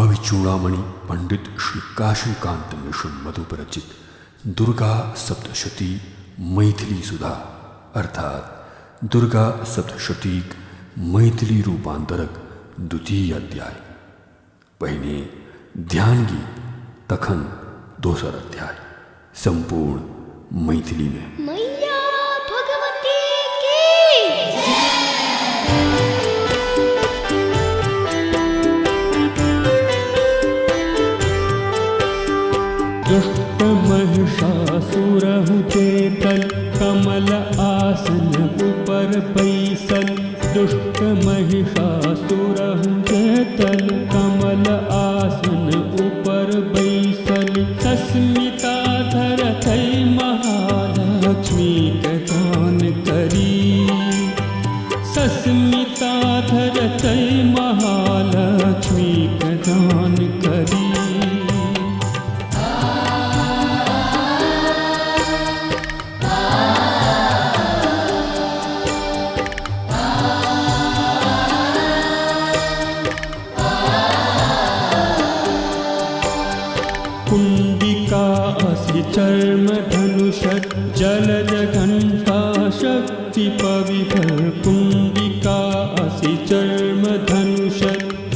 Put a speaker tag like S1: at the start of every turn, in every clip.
S1: कवि चूड़ामणि पंडित श्री काशीकांत मिश्र मधुपरचित दुर्गा सप्तशती मैथिली सुधा अर्थात दुर्गा सप्तशतीक मैथिली रूपांतरक द्वितीय अध्याय। पहिने ध्यान गीत, तखन दोसर अध्याय संपूर्ण मैथिली में।
S2: मैया भगवती की
S3: दुष्ट महिषासुरहु चेतन कमल आसन ऊपर बैसल। दुष्ट महिषासुरहु चेतन कमल आसन ऊपर बैसल। सस्मिता धरतै महालक्ष्मी के गान करी। सस्मिता धरतै महालक्ष्मी के गान करी। कुंडिका असि चर्म धनुष जलज घंटा शक्ति पविभर। कुंडिका असि चर्म धनुष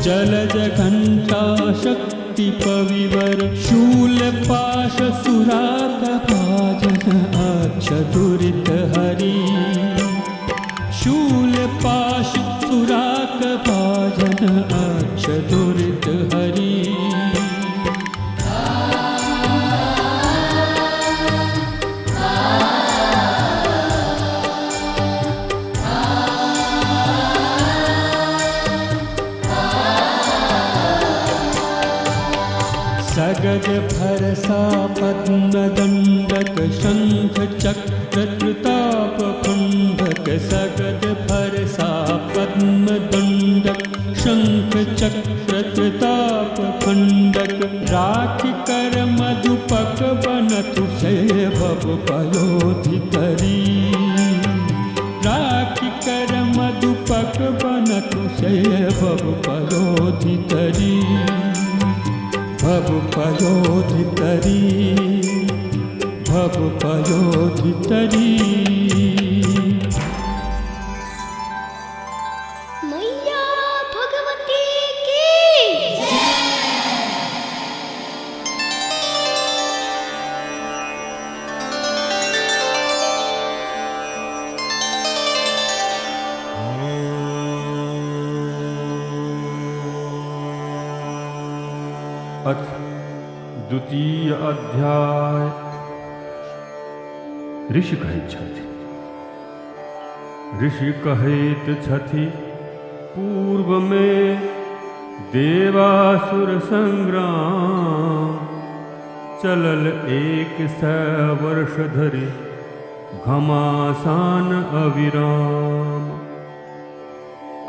S3: जलज घंटा शक्ति पविभर। शूल पाश सुराक भाजन अक्ष दुरित हरि। शूल पाश सुराक भाजन अक्ष दुरित हरि। सगज भरसा पद्म दंडक शंख चक्र प्रताप खंडक। सगज भरसा पद्म दंडक शंख चक्र प्रताप खंडक। राखि कर मधुपक बनतु सेवक पयोधिकरी। राखि कर मधुपक बनतु सेवक पयोधिकरी। भव पयोधितरी भव पयोधितरी।
S2: मैया भगवती की
S4: अथ द्वितीय अध्याय। ऋषि कहैत छथि। ऋषि कहैत छथि पूर्व में देवासुर संग्राम। चलल 100 वर्ष धरि घमासान अविराम।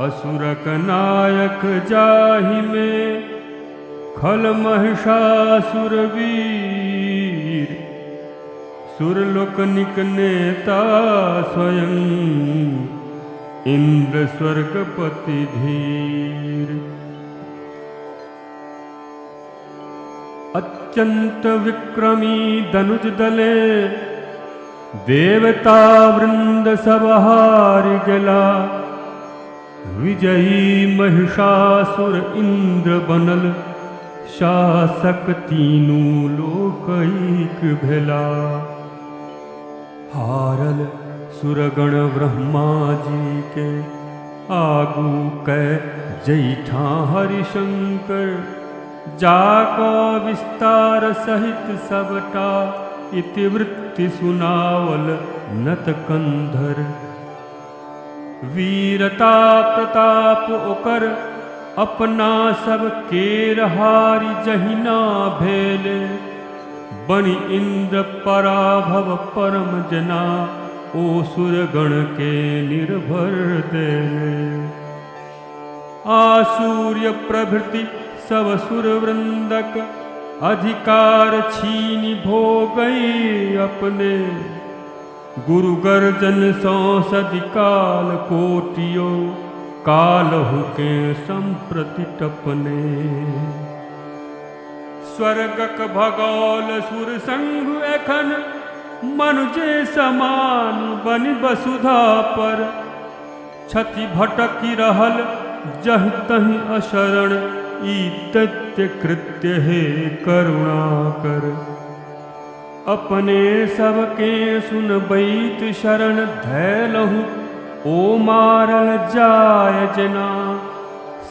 S4: असुरक नायक जाहि में खल महिषासुर वीर। सुरलोकनिक नेता स्वयं इंद्र स्वर्गपति धीर। अत्यंत विक्रमी धनुज दले देवता वृंद सब हारि गेला। विजयी महिषासुर इंद्र बनल। शासक तीनू लोकैक भेला। हारल सुरगण ब्रह्मा जी के आगू कै जैठा हरिशंकर। जाका विस्तार सहित सबटा इतिवृत्ति सुनावल नतकंधर। वीरता प्रताप ओकर अपना सब केर हारि जहिना भेले। बनि इंद्र पराभव परम जना ओ सुरगण के निर्भर देले। आसूर्य प्रभृति सब सुर वृंदक अधिकार छीनि भोगई अपने। गुरु गर्जन सौ सदिकाल कोटियो कालहु के संप्रति टपने। स्वर्गक भगौल सुर संग एखन मनुजे समान बन वसुधा पर छति भटकी रहल जह तहि अशरण ई दैत्य कृत्य हे करुणाकर अपने सबके सुनबैत शरण धैलहु ओ मारल जाय जना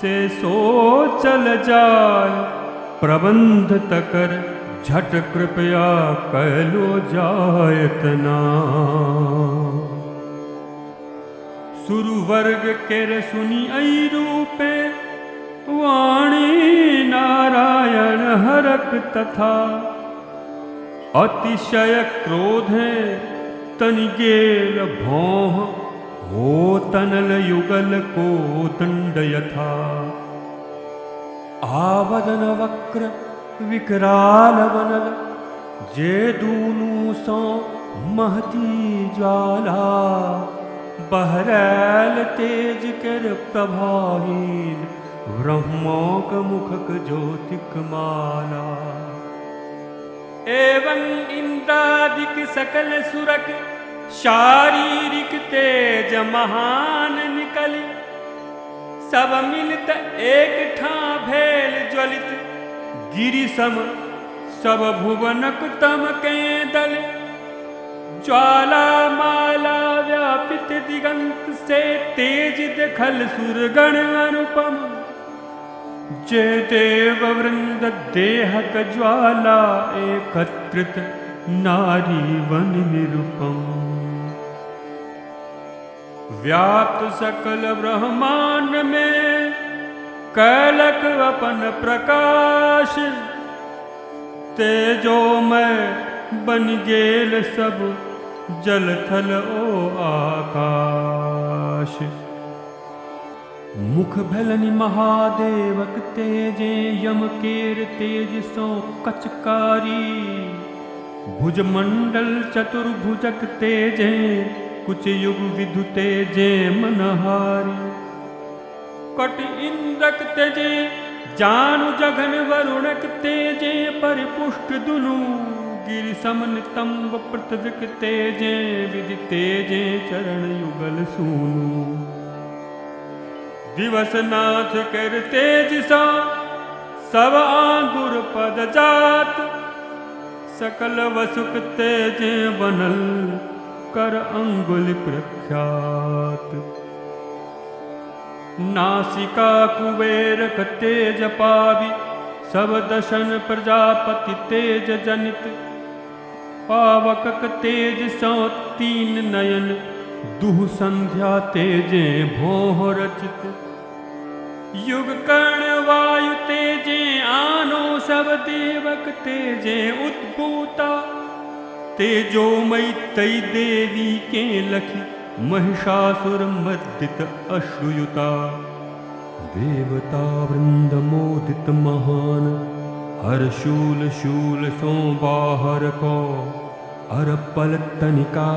S4: से सो चल जाय प्रबंध तकर झट कृपया कैलो जायतना सुरवर्ग केर सुनी ऐ रूपे वाणी नारायण हरक तथा अतिशय क्रोधे तनि गेल भौह हो तनल युगल को दंड यथा आवदन वक्र विकराल बनल जे दूनु सो महती ज्वाला बहरैल तेज कर प्रभाहीन ब्रह्मोक मुखक ज्योतिक माला एवं इंद्रादिक सकल सुरक शारीरिक तेज महान निकली सब मिलत एक ठां भेल ज्वलित गिरि सम सब भुवनक तम के दल ज्वाला माला व्यापित दिगंत से तेज देखल सुरगण अनुपम जे देव वृंद देहक ज्वाला एकत्रित नारी वन निरुपम व्याप्त सकल ब्रह्मांड में कैलक अपन प्रकाश तेजोमय बन गेल सब जल थल ओ आकाश मुख भेलनि महादेवक तेजे यम केर तेज सो कचकारी भुजमंडल चतुर्भुजक तेजे कुछ युग विधु तेजे मनहारी कट इंद्रक तेजे जानु जघन वरुणक तेजे परिपुष्ट दुनु गिरि समन तंब पृथ्विक तेजे विधि तेजे चरण युगल सूनु दिवस नाथ कर तेज सा सब आंगुर पद जात सकल वसुक तेजे बनल कर अंगुल प्रख्यात नासिका कुबेरक तेज पावि सब दशन प्रजापति तेज जनित पावकक तेज सौ तीन नयन दुह संध्या तेजे भोह रचित युग कर्ण वायु तेजे आनो सब देवक तेजे उद्भूता तेजोमयी तई देवी के लखी महिषासुर मर्दित अश्रुयुता देवता वृंद मोदित महान हर शूल शूल सो बाहर को हर पल तनिका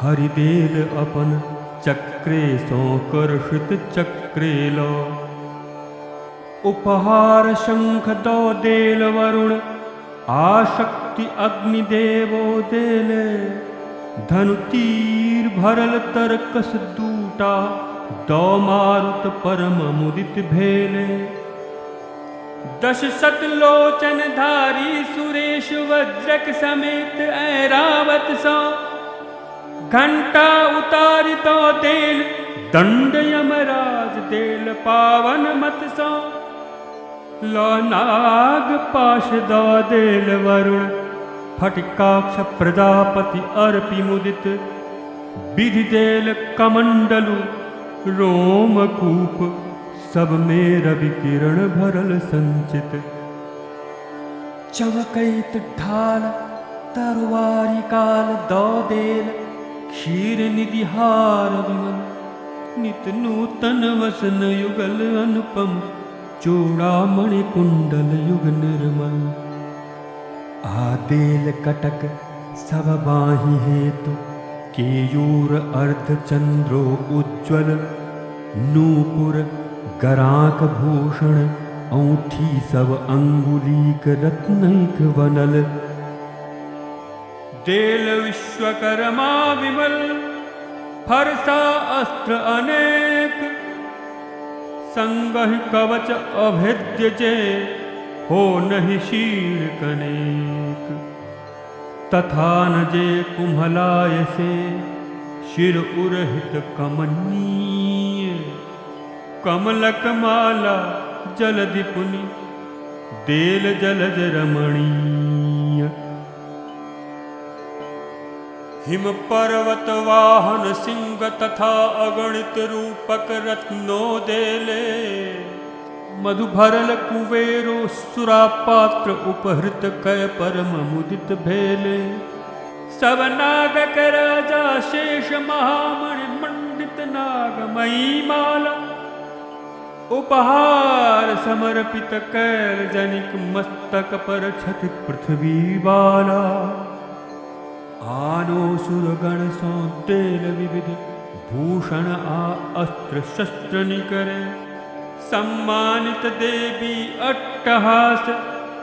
S4: हरिदेल अपन चक्रे सो कर्षित चक्रे लो उपहार शंख दो देल वरुण आशक्ति अग्निदेवो देले धनु तीर भरल तरकस दूटा दो मारुत परम मुदित भेले दश सतलोचन धारी सुरेश वज्रक समेत ऐरावत सो घंटा उतारि तो देल दंड यमराज देल पावन मत सो लो नाग पाश दो देल वरुण फटिकाक्ष प्रजापति अर्पि मुदित विधि देल कमंडलु रोमकूप सब में रवि किरण भरल संचित चमकैत ढाल तरवारी काल दो देल क्षीर निधि हार विमल नित नूतन वसन युगल अनुपम चूड़ामणि कुंडल युग निर्मल आदेल कटक सब बाहि हेतु केयूर अर्ध चंद्रो उज्ज्वल नूपुर गराक भूषण औंठी सब अंगुलीक रत्नैक बनल। देल विश्वकर्मा विमल फरसा अस्त्र अनेक, संगहि कवच अभेद्य जे हो नहीं शीर कनेक। तथा न जे कुम्हलाय से शिर उरहित कमनीय, कमलक माला जलधि पुनि देल जलज रमणीय। हिम पर्वत वाहन सिंह तथा अगणित रूपक रत्नो देले, मधु भरल कुबेरो सुरा पात्र उपहृत कय परम मुदित भेले। सब नागक राजा शेष महामणि मंडित नागमयी माला, उपहार समर्पित कैल जनिक मस्तक पर छति पृथ्वी बाला। आनो सुरगण सो देल विविध भूषण आ अस्त्र शस्त्र निकरे। सम्मानित देवी अट्टहास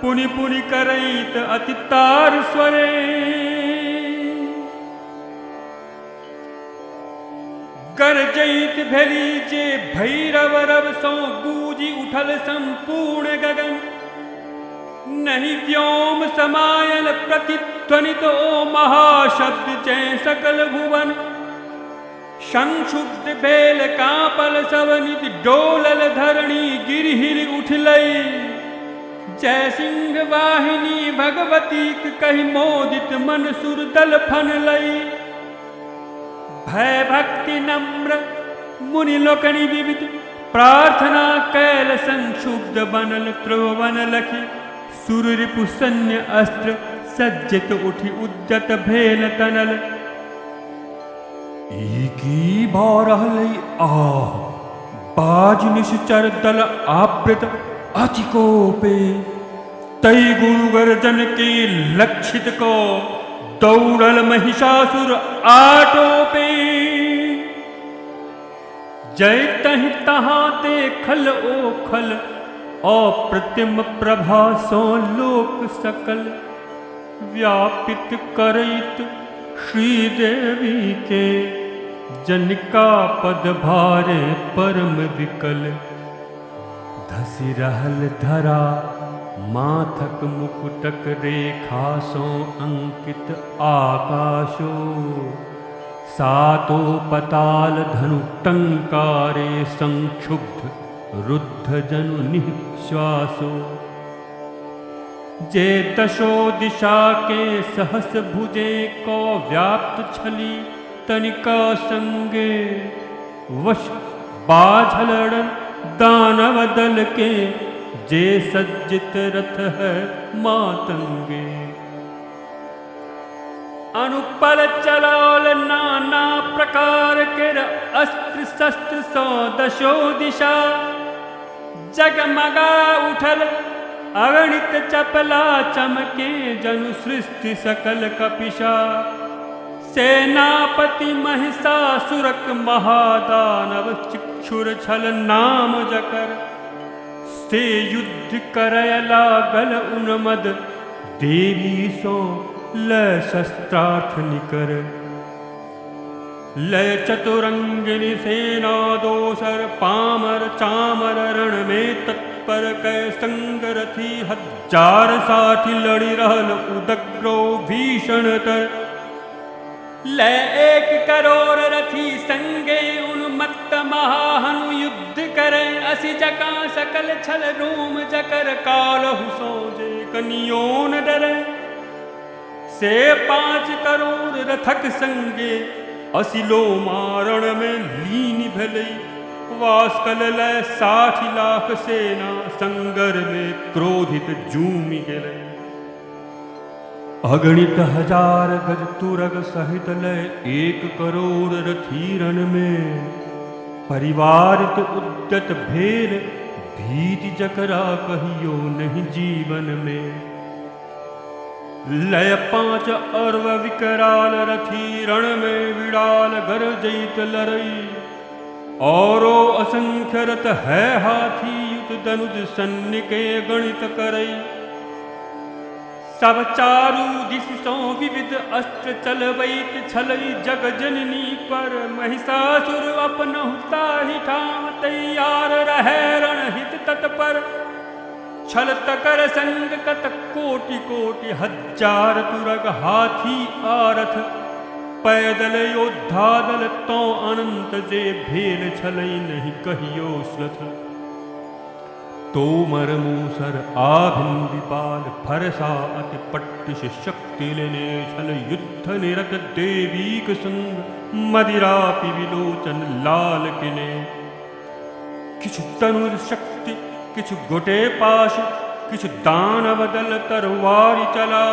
S4: पुनि पुनि करैत अति तार स्वरे। गरजैत भेली जे भैरव रव सो गूंजी उठल संपूर्ण गगन। नहीं व्योम समायल प्रतिध्वनित ओ महाशब्द जय सकल भुवन। संक्षुब्ध भेल कांपल सब नित डोलल धरणी गिरहिर उठलई। जय सिंह वाहिनी भगवती कहि मोदित मन सुर दल फनलई। भय भक्ति नम्र मुनि लोकनि विविध प्रार्थना कैल संक्षुब्ध बनल त्रिभुवन लखी। सुर रिपु सैन्य अस्त्र सज्जित उठि उद्यत भेल तनल। एकी बारहलै आह बाज निश्चर दल आवृत अति कोपे। तई गुरु गर्जन के लक्षित को दौड़ल महिषासुर आटोपे। जय तहि तहाँ देखल ओखल अप्रतिम प्रभा सो लोक सकल। व्यापित करैत श्रीदेवी के जनिका पद भारे परम विकल। धसि रहल धरा माथक मुकुटक रेखा सो अंकित आकाशो। सातो पताल धनु टंकारे संक्षुब्ध रुद्ध जनु निःश्वासो। जे दशो दिशा के सहस भुजे को व्याप्त छली तनिका संगे। वश बाझलड़ दानव दल के जे सज्जित रथ है मातंगे। अनुपल चलाल नाना प्रकार के अस्त्र शस्त्र सो दशो दिशा। जगमगा उठल अगणित चपला चमके जनु सृष्टि सकल कपिशा। सेनापति महिषासुरक महादानव चिक्षुर छल नाम जकर। से युद्ध करय लागल उन्मद देवी सो लय शस्त्रार्थ निकर। लय चतुरंगिनी सेना दोसर पामर चामर रण में तत्पर कै संगरथी। 1060 लड़ी रहल उदग्रो भीषण तर। लय 1 करोड़ रथी संगे उन्मत्त महाहनु युद्ध करे। असि जका सकल छल रोम जकर कालहु सोजे कनियों न डरे। से 5 करोड़ रथक संगे असिलो मारण में लीन भलई। वास्कल लय 60 लाख सेना संगर में क्रोधित जूमि गेलै। अगणित हजार गज तुरग सहित लय 1 करोड़ रथीरण में। परिवारित उद्यत भेल भीति जकरा कहियो नहीं जीवन में। लय 5 अर्व विकराल रथी रण में विडाल गरजैत लरई। औरो असंख्य रथ है हाथी युत दनुज सन्य के गणित करई सब चारु दिश सो विविध अस्त्र चलबैत छलई जग जननी पर महिषासुर अपनहु ताहि ठाम तैयार रहे रणहित तत्पर छल तकर संग कत कोटि कोटि हजार तुरग हाथी आरथ पैदल योद्धा दल तो अनंत जे भेल छलई नहीं कहियो श्रथ तोमर मूसर आभिंदिपाल फरसा अति पट्टिश शक्ति लेने छल युद्ध निरत देवीक संग मदिरा विलोचन लाल किने किछु तनुज शक्ति किछु गोटे पाश किछु दानव दल तरवारी चला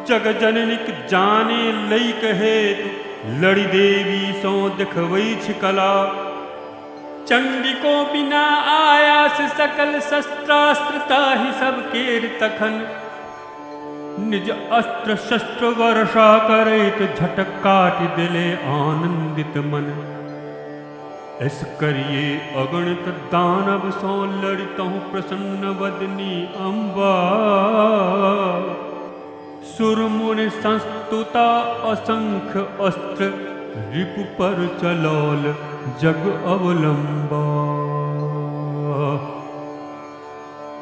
S4: जग जननिक जाने लई कहेतु लड़ी देवी सो दिखवई छिकला चंडी को बिना आयास सकल शस्त्रास्त्रता ही सब केर तखन निज अस्त्र शस्त्र वर्षा करैत झटक काट दिले आनंदित मन इस करिए अगणित दानव सो लड़तहु प्रसन्न वदनी अम्बा सुरमुनि संस्तुता असंख्य अस्त्र रिपु पर चलौल जग अवलंबा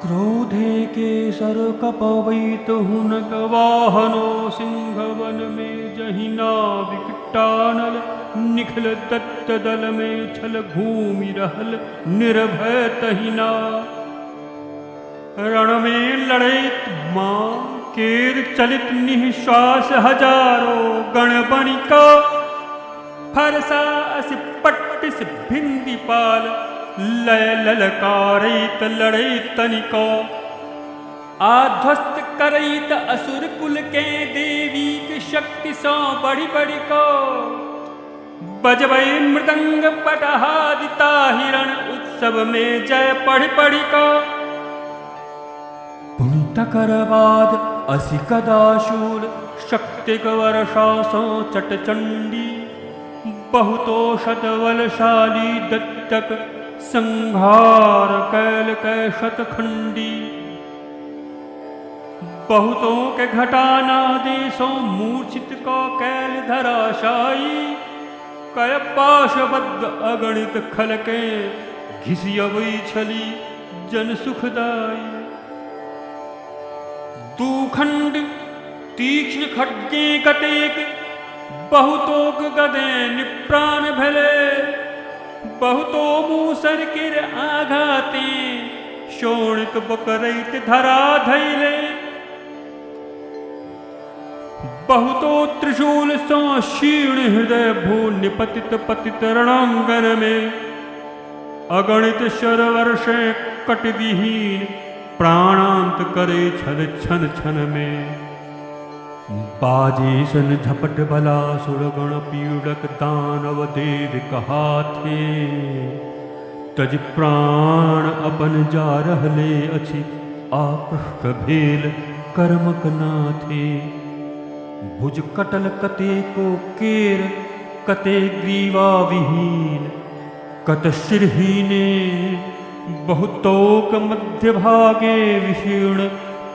S4: क्रोधे के सर कपवैत हुनक वाहनो सिंह वन में जहिना विकटानल निखल दत्त दल में छल घूमि रहल निर्भय तहिना रण में लड़ैत मां केर चलित निःश्वास हजारों गण बणिका फरसा असि पट्टिस भिंदिपाल लय ललकारैत लड़ैत तनिको आध्वस्त करैत असुर कुल के देवी की शक्ति सो बढ़ी बढ़ी को बजबै मृदंग पटहादिता हिरण उत्सव में जय पढ़ी पढ़ी को तकर बाद असि कदाशूल शक्ति वर्षा सो चट चंडी बहुतो शतबलशाली दत्तक संहार कैल कै शतखंडी बहुतों के घटाना देशों मूर्छित को कैल धराशायी कय पाशबद्ध अगणित खलके घिसियवई छली जन सुखदाई दूखंड तीक्ष्ण खड्गे कतेक बहुतोक गदे निप्राण भले बहुतो मूसर किर आघाते शोणित बकरैत धरा धैले बहुतो त्रिशूल सो क्षीण हृदय भू निपतित पतित रणांगन में अगणित शरवर्षे कट विहीन प्राणांत करे छल छन छन में बाजे सन झपट भला सुरगण पीड़क दानव देव कहाथे तज प्राण अपन जा रहले अछि आकृष्ट भेल कर्मक नाथे भुज कटल कते को केर कते ग्रीवा विहीन कत शिरहीने बहुतोक मध्य भागे विशीर्ण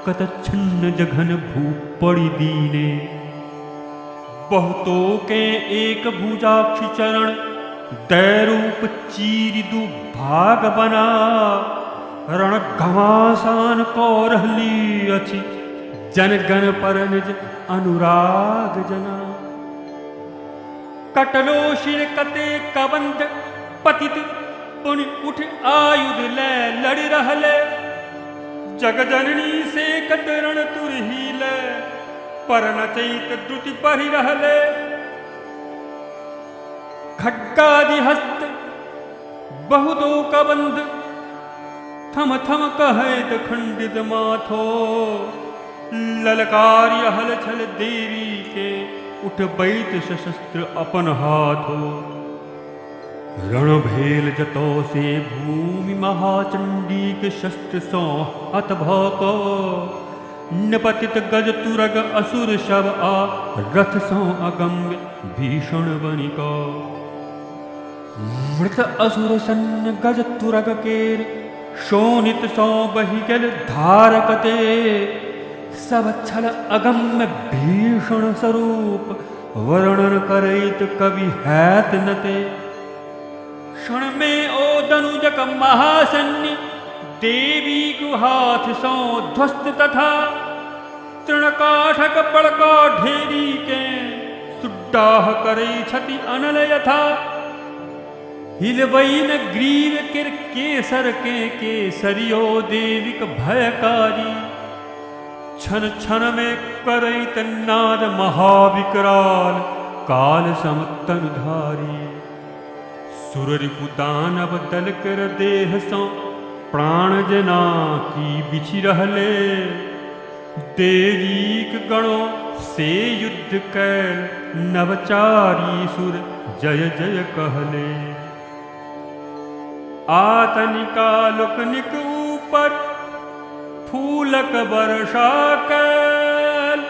S4: कत छिन्न जघन भू पड़ी दीने बहुतों के एक भुजाक्षी चरण दैरूप चीर दु भाग बना रण घमासान को रहली अछि जन गण पर निज अनुराग जना कटलो शिर कते कबंध पतित पुनि उठ आयुध ले लड़ रहले जग जननी से कतरण तुरहील पर नचैत द्रुति पढ़ी रहले खड्गादि हस्त बहुतो कबंध थम थम कहैत खंडित माथो ललकारी हल छल देवी के उठ बैत सशस्त्र अपन हाथो रण भेल जतो से भूमि महाचंडी के शस्त्र सो हत भको निपतित गज तुरग असुर शव आ रथ सो अगम्य भीषण बनिको मृत असुर सन्न गज तुरग केर शोणित सौ बहि गल धारकते सब छल अगम्य भीषण स्वरूप वर्णन करैत कवि हैत नते क्षण में ओ दनुजक महासन्नि देवी गुहाथ सौ ध्वस्त तथा तृणकाठक बड़का ढेरी के सुड्डाह करै छति अनल यथा हिलवैन ग्रीव किर केसर के केसरियो देविक भयकारी छन छन में करैत नाद महाविकराल काल समतनुधारी सुररिपु दानव दल कर देह सौ प्राण जना की बिछि रहले देवीक गणों से युद्ध कैल नवचारी सुर जय जय कहले आतनिका लुकनिक ऊपर फूलक वर्षा कैल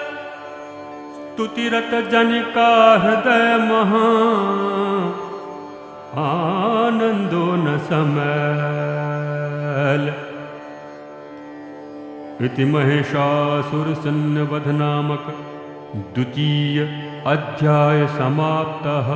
S4: स्तुतिरत जनिका हृदय महा आनंदो न समैल इति महिषासुर सन्नवध नामक द्वितीय अध्याय समाप्तः।